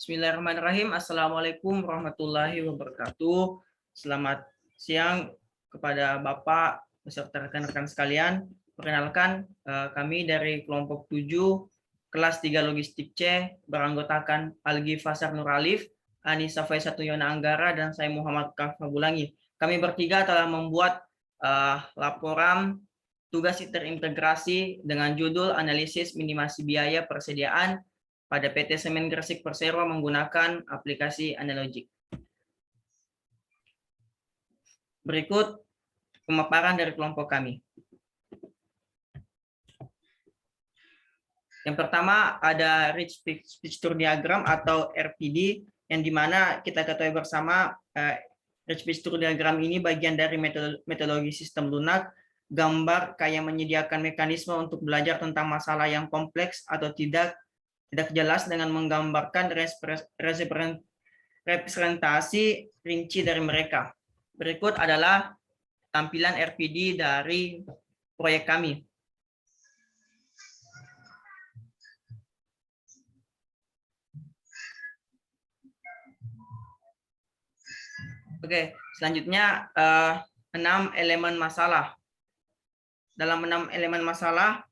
Bismillahirrahmanirrahim. Assalamualaikum warahmatullahi wabarakatuh. Selamat siang kepada Bapak beserta rekan-rekan sekalian. Perkenalkan, kami dari kelompok 7 kelas 3 Logistik C beranggotakan Algi Fasar Nuralif, Anissa Faisatu Yona Anggara, dan saya Muhammad Kafabulangi. Kami bertiga telah membuat laporan tugas terintegrasi dengan judul analisis minimasi biaya persediaan pada PT Semen Gresik Persero menggunakan aplikasi Analogic. Berikut pemaparan dari kelompok kami. Yang pertama ada Rich Picture Diagram atau RPD, yang dimana kita ketahui bersama Rich Picture Diagram ini bagian dari metodologi sistem lunak, gambar kayak menyediakan mekanisme untuk belajar tentang masalah yang kompleks atau tidak jelas dengan menggambarkan representasi rinci dari mereka. Berikut adalah tampilan RPD dari proyek kami. Oke, selanjutnya 6 elemen masalah. Dalam 6 elemen masalah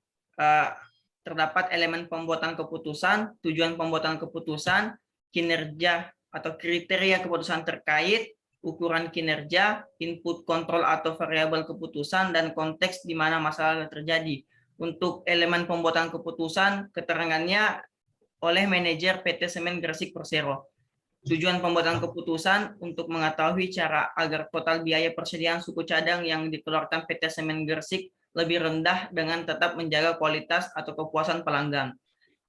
terdapat elemen pembuatan keputusan, tujuan pembuatan keputusan, kinerja atau kriteria keputusan terkait, ukuran kinerja, input kontrol atau variabel keputusan, dan konteks di mana masalah terjadi. Untuk elemen pembuatan keputusan, keterangannya oleh manajer PT Semen Gresik Persero. Tujuan pembuatan keputusan untuk mengetahui cara agar total biaya persediaan suku cadang yang dikeluarkan PT Semen Gresik lebih rendah dengan tetap menjaga kualitas atau kepuasan pelanggan.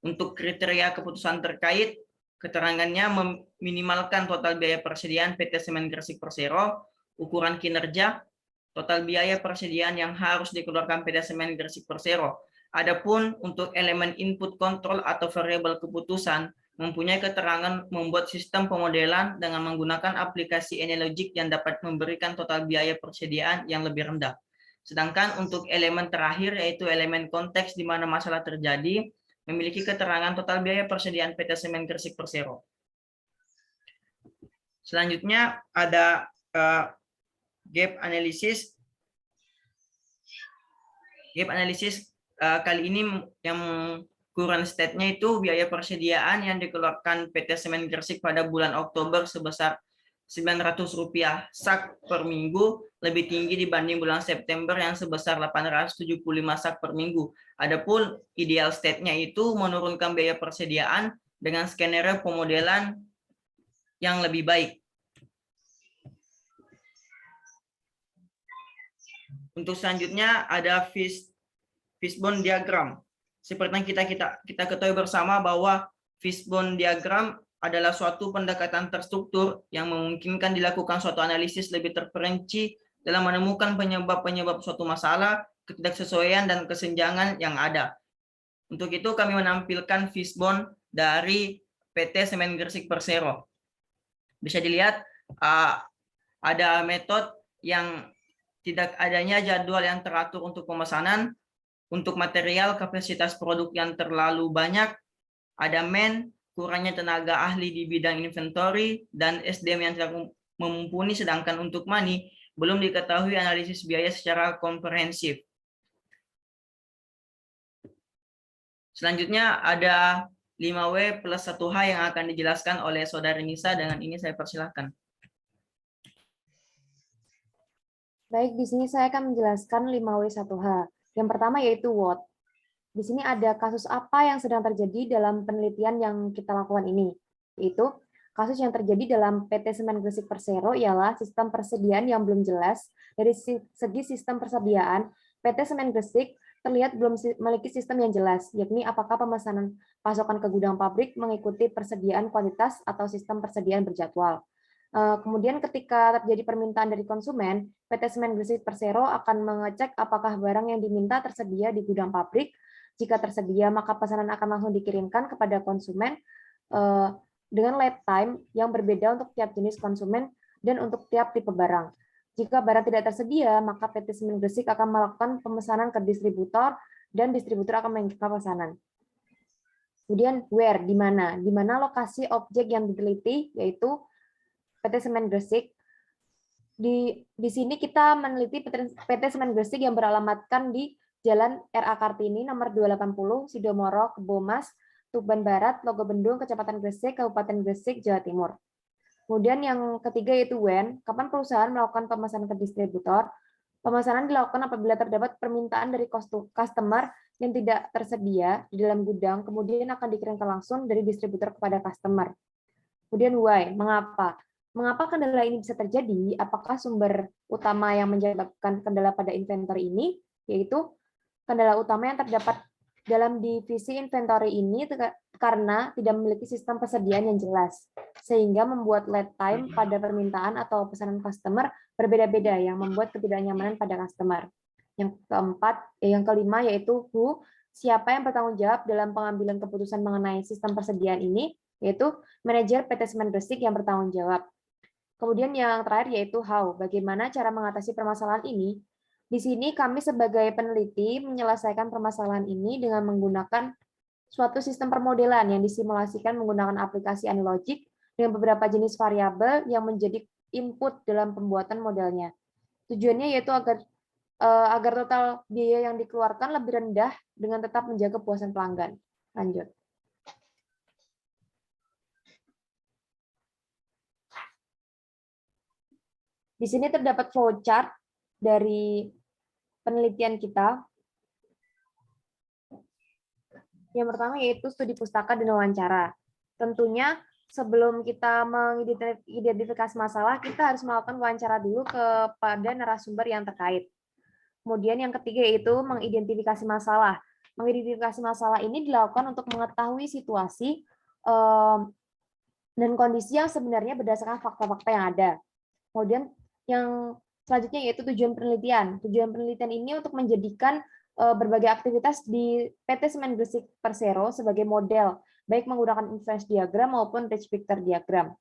Untuk kriteria keputusan terkait, keterangannya meminimalkan total biaya persediaan PT Semen Gresik Persero, ukuran kinerja, total biaya persediaan yang harus dikeluarkan PT Semen Gresik Persero. Adapun untuk elemen input kontrol atau variabel keputusan, mempunyai keterangan membuat sistem pemodelan dengan menggunakan aplikasi Analogic yang dapat memberikan total biaya persediaan yang lebih rendah. Sedangkan untuk elemen terakhir, yaitu elemen konteks di mana masalah terjadi, memiliki keterangan total biaya persediaan PT Semen Gresik Persero. Selanjutnya ada gap analysis. Gap analysis kali ini yang current state-nya itu biaya persediaan yang dikeluarkan PT Semen Gresik pada bulan Oktober sebesar Rp900 sak per minggu, lebih tinggi dibanding bulan September yang sebesar 875 sak per minggu. Adapun ideal state-nya itu menurunkan biaya persediaan dengan skenario pemodelan yang lebih baik. Untuk selanjutnya ada fishbone diagram. Seperti yang kita ketahui bersama bahwa fishbone diagram adalah suatu pendekatan terstruktur yang memungkinkan dilakukan suatu analisis lebih terperinci dalam menemukan penyebab-penyebab suatu masalah, ketidaksesuaian, dan kesenjangan yang ada. Untuk itu kami menampilkan fishbone dari PT Semen Gresik Persero. Bisa dilihat ada metode yang tidak adanya jadwal yang teratur untuk pemesanan, untuk material kapasitas produk yang terlalu banyak, ada kurangnya tenaga ahli di bidang inventory, dan SDM yang tidak mumpuni, sedangkan untuk money belum diketahui analisis biaya secara komprehensif. Selanjutnya ada 5W plus 1H yang akan dijelaskan oleh Saudari Nisa. Dengan ini saya persilahkan. Baik, di sini saya akan menjelaskan 5W1H. Yang pertama yaitu what. Di sini ada kasus apa yang sedang terjadi dalam penelitian yang kita lakukan ini. Yaitu kasus yang terjadi dalam PT Semen Gresik Persero ialah sistem persediaan yang belum jelas. Dari segi sistem persediaan, PT Semen Gresik terlihat belum memiliki sistem yang jelas, yakni apakah pemesanan pasokan ke gudang pabrik mengikuti persediaan kuantitas atau sistem persediaan berjadwal. Kemudian ketika terjadi permintaan dari konsumen, PT Semen Gresik Persero akan mengecek apakah barang yang diminta tersedia di gudang pabrik. Jika tersedia, maka pesanan akan langsung dikirimkan kepada konsumen dengan lead time yang berbeda untuk tiap jenis konsumen dan untuk tiap tipe barang. Jika barang tidak tersedia, maka PT Semen Gresik akan melakukan pemesanan ke distributor dan distributor akan mengirimkan pesanan. Kemudian where, di mana? Di mana lokasi objek yang diteliti, yaitu PT Semen Gresik. Di sini kita meneliti PT Semen Gresik yang beralamatkan di Jalan RA Kartini nomor 280, Sidomoro, Kebomas, Tuban Barat, Logo Bendung, Kecamatan Gresik, Kabupaten Gresik, Jawa Timur. Kemudian yang ketiga yaitu when, kapan perusahaan melakukan pemesanan ke distributor. Pemesanan dilakukan apabila terdapat permintaan dari customer yang tidak tersedia di dalam gudang, kemudian akan dikirimkan langsung dari distributor kepada customer. Kemudian why, mengapa? Mengapa kendala ini bisa terjadi? Apakah sumber utama yang menyebabkan kendala pada inventory ini? Yaitu kendala utama yang terdapat dalam divisi inventory ini karena tidak memiliki sistem persediaan yang jelas, sehingga membuat lead time pada permintaan atau pesanan customer berbeda-beda yang membuat ketidaknyamanan pada customer. Yang kelima yaitu who, siapa yang bertanggung jawab dalam pengambilan keputusan mengenai sistem persediaan ini, yaitu manajer PT Semen Gresik yang bertanggung jawab. Kemudian yang terakhir yaitu how, bagaimana cara mengatasi permasalahan ini. Di sini kami sebagai peneliti menyelesaikan permasalahan ini dengan menggunakan suatu sistem permodelan yang disimulasikan menggunakan aplikasi Anylogic dengan beberapa jenis variabel yang menjadi input dalam pembuatan modelnya. Tujuannya yaitu agar total biaya yang dikeluarkan lebih rendah dengan tetap menjaga kepuasan pelanggan. Lanjut. Di sini terdapat flowchart dari penelitian kita. Yang pertama yaitu studi pustaka dan wawancara. Tentunya sebelum kita mengidentifikasi masalah, kita harus melakukan wawancara dulu kepada narasumber yang terkait. Kemudian yang ketiga yaitu mengidentifikasi masalah. Mengidentifikasi masalah ini dilakukan untuk mengetahui situasi dan kondisi yang sebenarnya berdasarkan fakta-fakta yang ada. Kemudian yang selanjutnya yaitu tujuan penelitian. Tujuan penelitian ini untuk menjadikan berbagai aktivitas di PT Semen Gresik Persero sebagai model, baik menggunakan influence diagram maupun rich picture diagram.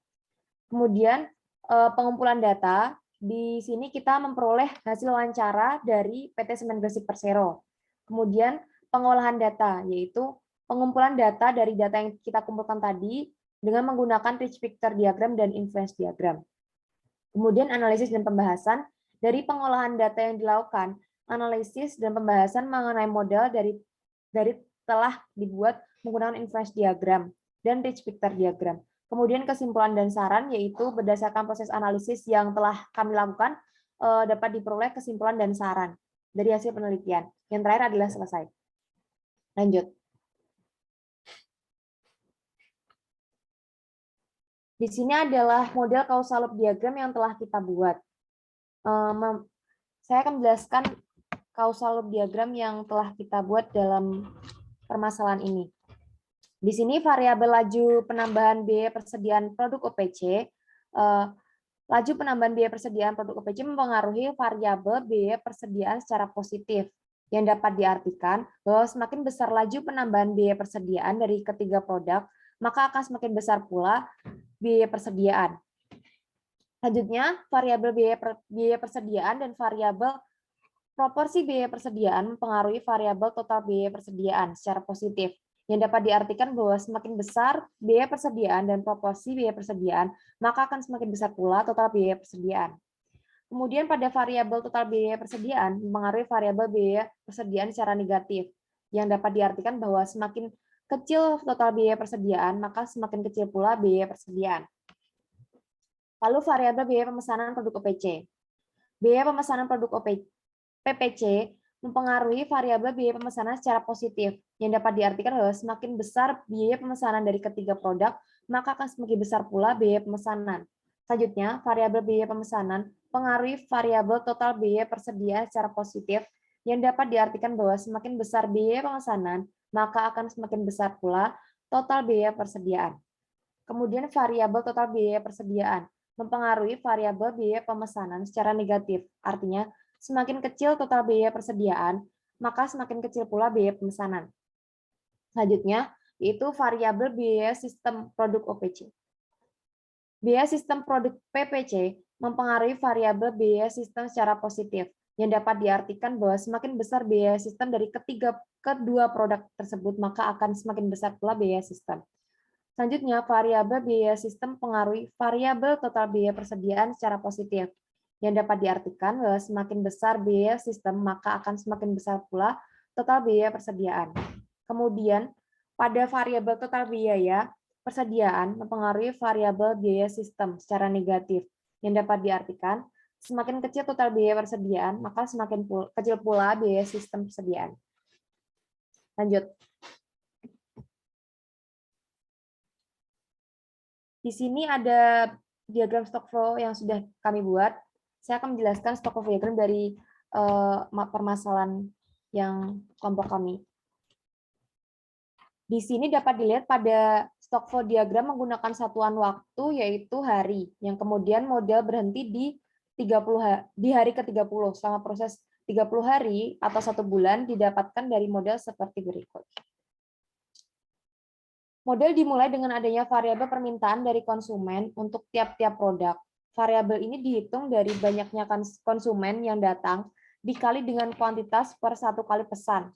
Kemudian pengumpulan data, di sini kita memperoleh hasil wawancara dari PT Semen Gresik Persero. Kemudian pengolahan data, yaitu pengumpulan data dari data yang kita kumpulkan tadi dengan menggunakan rich picture diagram dan influence diagram. Kemudian analisis dan pembahasan, dari pengolahan data yang dilakukan, analisis dan pembahasan mengenai model dari telah dibuat menggunakan influence diagram dan rich picture diagram. Kemudian kesimpulan dan saran, yaitu berdasarkan proses analisis yang telah kami lakukan, dapat diperoleh kesimpulan dan saran dari hasil penelitian. Yang terakhir adalah selesai. Lanjut. Di sini adalah model causal loop diagram yang telah kita buat. Saya akan menjelaskan causal loop diagram yang telah kita buat dalam permasalahan ini. Di sini variabel laju penambahan biaya persediaan produk OPC, laju penambahan biaya persediaan produk OPC mempengaruhi variabel biaya persediaan secara positif, yang dapat diartikan bahwa semakin besar laju penambahan biaya persediaan dari ketiga produk, maka akan semakin besar pula biaya persediaan. Selanjutnya, variabel biaya persediaan dan variabel proporsi biaya persediaan mempengaruhi variabel total biaya persediaan secara positif, yang dapat diartikan bahwa semakin besar biaya persediaan dan proporsi biaya persediaan, maka akan semakin besar pula total biaya persediaan. Kemudian pada variabel total biaya persediaan mempengaruhi variabel biaya persediaan secara negatif, yang dapat diartikan bahwa semakin kecil total biaya persediaan, maka semakin kecil pula biaya persediaan. Lalu variabel biaya pemesanan produk OPC. Biaya pemesanan produk PPC mempengaruhi variabel biaya pemesanan secara positif, yang dapat diartikan bahwa semakin besar biaya pemesanan dari ketiga produk, maka akan semakin besar pula biaya pemesanan. Selanjutnya, variabel biaya pemesanan mempengaruhi variabel total biaya persediaan secara positif, yang dapat diartikan bahwa semakin besar biaya pemesanan, maka akan semakin besar pula total biaya persediaan. Kemudian variabel total biaya persediaan mempengaruhi variabel biaya pemesanan secara negatif. Artinya, semakin kecil total biaya persediaan, maka semakin kecil pula biaya pemesanan. Selanjutnya, yaitu variabel biaya sistem produk OPC. Biaya sistem produk PPC mempengaruhi variabel biaya sistem secara positif, yang dapat diartikan bahwa semakin besar biaya sistem dari kedua produk tersebut, maka akan semakin besar pula biaya sistem. Selanjutnya, variabel biaya sistem pengaruhi variabel total biaya persediaan secara positif, yang dapat diartikan bahwa semakin besar biaya sistem, maka akan semakin besar pula total biaya persediaan. Kemudian, pada variabel total biaya persediaan mempengaruhi variabel biaya sistem secara negatif, yang dapat diartikan semakin kecil total biaya persediaan, maka semakin kecil pula biaya sistem persediaan. Lanjut. Di sini ada diagram stock flow yang sudah kami buat. Saya akan menjelaskan stock flow diagram dari permasalahan yang kelompok kami. Di sini dapat dilihat pada stock flow diagram menggunakan satuan waktu yaitu hari, yang kemudian model berhenti di hari ke-30 selama proses 30 hari atau 1 bulan didapatkan dari model seperti berikut. Model dimulai dengan adanya variabel permintaan dari konsumen untuk tiap-tiap produk. Variabel ini dihitung dari banyaknya konsumen yang datang dikali dengan kuantitas per 1 kali pesan.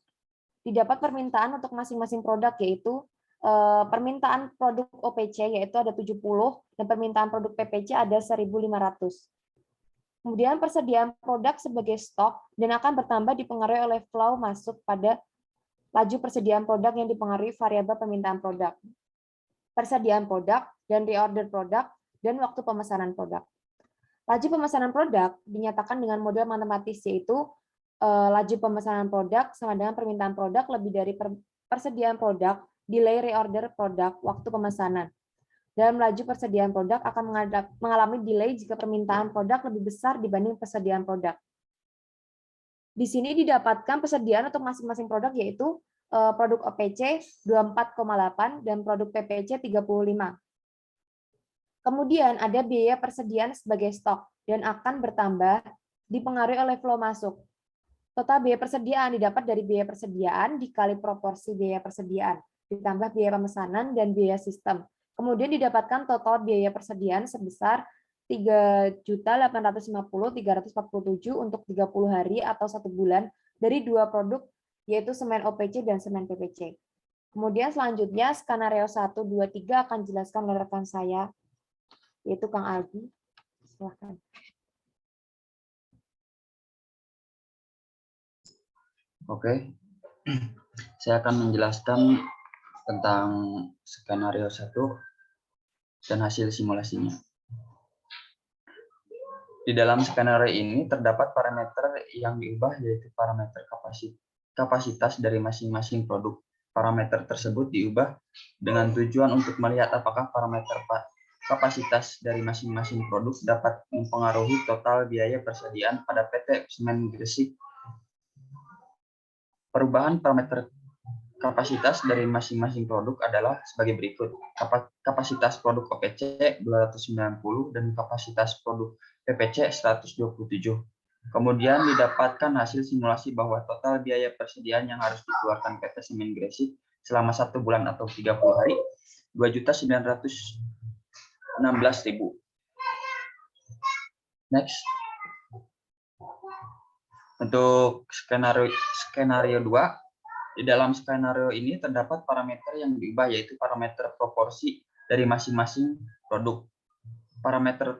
Didapat permintaan untuk masing-masing produk, yaitu permintaan produk OPC yaitu ada 70 dan permintaan produk PPC ada 1.500. Kemudian persediaan produk sebagai stok dan akan bertambah dipengaruhi oleh flow masuk pada laju persediaan produk yang dipengaruhi variabel permintaan produk, persediaan produk dan reorder produk, dan waktu pemesanan produk. Laju pemesanan produk dinyatakan dengan model matematis, yaitu laju pemesanan produk sama dengan permintaan produk lebih dari persediaan produk, delay reorder produk, waktu pemesanan. Dalam laju persediaan produk akan mengalami delay jika permintaan produk lebih besar dibanding persediaan produk. Di sini didapatkan persediaan untuk masing-masing produk, yaitu produk OPC 24,8 dan produk PPC 35. Kemudian ada biaya persediaan sebagai stok dan akan bertambah dipengaruhi oleh flow masuk. Total biaya persediaan didapat dari biaya persediaan dikali proporsi biaya persediaan, ditambah biaya pemesanan dan biaya sistem. Kemudian didapatkan total biaya persediaan sebesar 3.850.347 untuk 30 hari atau 1 bulan dari 2 produk, yaitu semen OPC dan semen PPC. Kemudian selanjutnya skenario 1, 2, 3 akan dijelaskan oleh rekan saya, yaitu Kang Aldi. Silakan. Oke, saya akan menjelaskan tentang skenario 1 dan hasil simulasinya. Di dalam skenario ini terdapat parameter yang diubah, yaitu parameter kapasitas dari masing-masing produk. Parameter tersebut diubah dengan tujuan untuk melihat apakah parameter kapasitas dari masing-masing produk dapat mempengaruhi total biaya persediaan pada PT Semen Gresik. Perubahan parameter kapasitas dari masing-masing produk adalah sebagai berikut. Kapasitas produk OPC 290 dan kapasitas produk PPC 127. Kemudian didapatkan hasil simulasi bahwa total biaya persediaan yang harus dikeluarkan PT Semen Gresik selama 1 bulan atau 30 hari 2.916.000. Next. Untuk skenario 2, di dalam skenario ini terdapat parameter yang diubah, yaitu parameter proporsi dari masing-masing produk. Parameter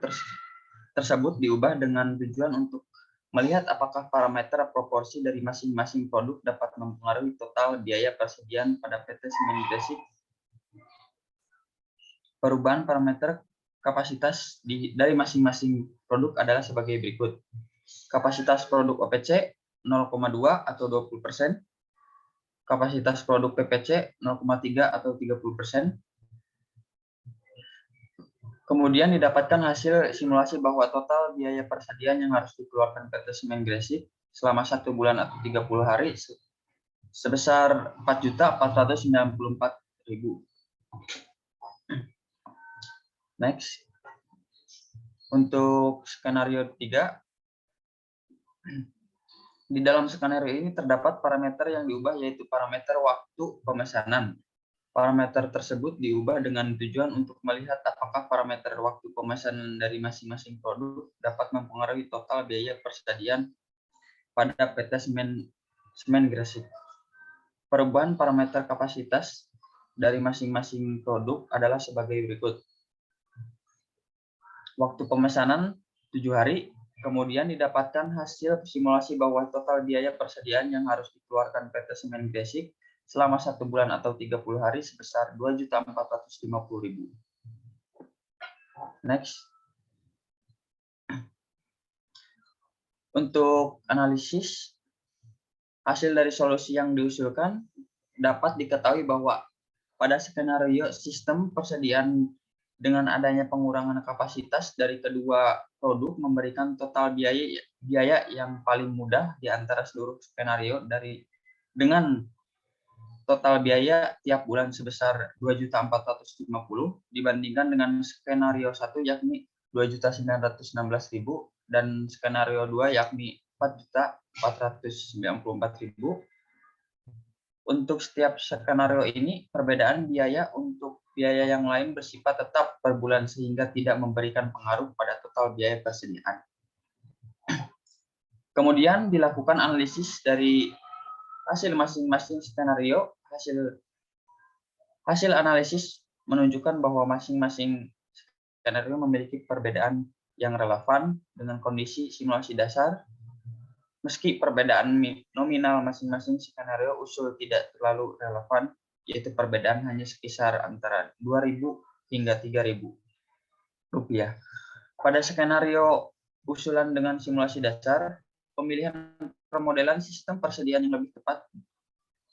tersebut diubah dengan tujuan untuk melihat apakah parameter proporsi dari masing-masing produk dapat mempengaruhi total biaya persediaan pada PT Semen Gresik. Perubahan parameter kapasitas dari masing-masing produk adalah sebagai berikut. Kapasitas produk OPC 0,2 atau 20%, kapasitas produk PPC 0,3 atau 30%. Kemudian didapatkan hasil simulasi bahwa total biaya persediaan yang harus dikeluarkan PT Semen Gresik selama 1 bulan atau 30 hari sebesar 4.494.000. Next. Untuk skenario 3, di dalam skenario ini terdapat parameter yang diubah, yaitu parameter waktu pemesanan. Parameter tersebut diubah dengan tujuan untuk melihat apakah parameter waktu pemesanan dari masing-masing produk dapat mempengaruhi total biaya persediaan pada PT Semen Gresik. Perubahan parameter kapasitas dari masing-masing produk adalah sebagai berikut. Waktu pemesanan 7 hari, kemudian didapatkan hasil simulasi bahwa total biaya persediaan yang harus dikeluarkan PT Semen Gresik selama 1 bulan atau 30 hari sebesar 2.450.000. Next. Untuk analisis, hasil dari solusi yang diusulkan dapat diketahui bahwa pada skenario sistem persediaan dengan adanya pengurangan kapasitas dari kedua produk memberikan total biaya yang paling mudah di antara seluruh skenario dengan total biaya tiap bulan sebesar 2.450.000 dibandingkan dengan skenario 1 yakni 2.916.000 dan skenario 2 yakni 4.494.000. Untuk setiap skenario ini, perbedaan biaya untuk biaya yang lain bersifat tetap per bulan sehingga tidak memberikan pengaruh pada total biaya persediaan. Kemudian dilakukan analisis dari hasil masing-masing skenario. Hasil analisis menunjukkan bahwa masing-masing skenario memiliki perbedaan yang relevan dengan kondisi simulasi dasar. Meski perbedaan nominal masing-masing skenario usul tidak terlalu relevan, yaitu perbedaan hanya sekitar antara 2.000 hingga 3.000 rupiah. Pada skenario usulan dengan simulasi dasar, pemilihan permodelan sistem persediaan yang lebih tepat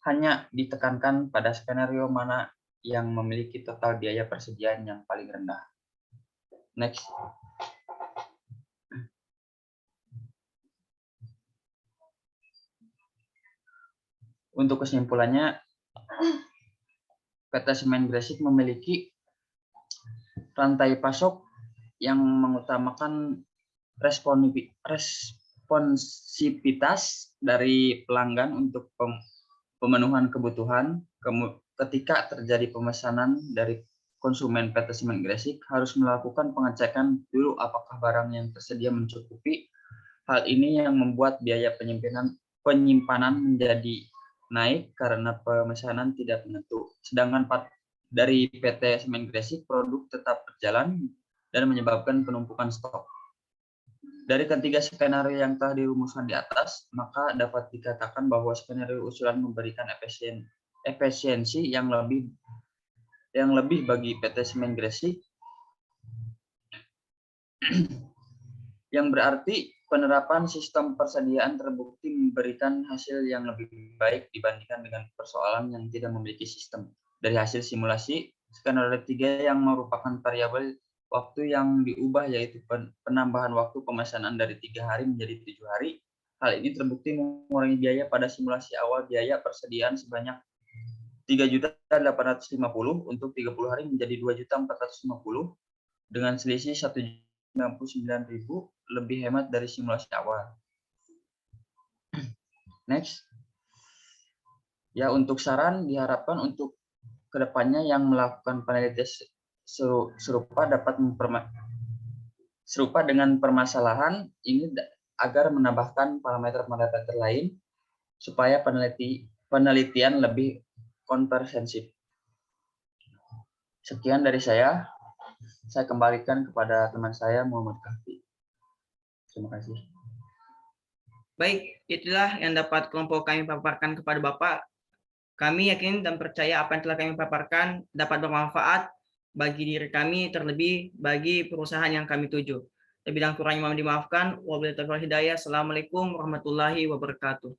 hanya ditekankan pada skenario mana yang memiliki total biaya persediaan yang paling rendah. Next. Untuk kesimpulannya, PT Semen Gresik memiliki rantai pasok yang mengutamakan responsivitas dari pelanggan untuk pemenuhan kebutuhan. Ketika terjadi pemesanan dari konsumen, PT Semen Gresik harus melakukan pengecekan dulu apakah barang yang tersedia mencukupi. Hal ini yang membuat biaya penyimpanan menjadi naik karena pemesanan tidak menentu. Sedangkan dari PT Semen Gresik produk tetap berjalan dan menyebabkan penumpukan stok. Dari ketiga skenario yang telah dirumuskan di atas, maka dapat dikatakan bahwa skenario usulan memberikan efisiensi yang lebih bagi PT Semen Gresik, yang berarti penerapan sistem persediaan terbukti memberikan hasil yang lebih baik dibandingkan dengan persoalan yang tidak memiliki sistem. Dari hasil simulasi, skenario 3 yang merupakan variabel waktu yang diubah yaitu penambahan waktu pemesanan dari 3 hari menjadi 7 hari. Hal ini terbukti mengurangi biaya pada simulasi awal. Biaya persediaan sebanyak 3.850.000 untuk 30 hari menjadi 2.450.000 dengan selisih 1.099.000 lebih hemat dari simulasi awal. Next. Ya, untuk saran diharapkan untuk kedepannya yang melakukan penelitian serupa dengan permasalahan ini agar menambahkan parameter-parameter lain supaya penelitian lebih komprehensif. Sekian dari saya kembalikan kepada teman saya Muhammad Kahfi. Terima kasih. Baik, itulah yang dapat kelompok kami paparkan kepada Bapak. Kami yakin dan percaya apa yang telah kami paparkan dapat bermanfaat bagi diri kami, terlebih bagi perusahaan yang kami tuju. Lebih dan kurangnya mohon dimaafkan. Wabillahi taufiq wal hidayah. Assalamualaikum warahmatullahi wabarakatuh.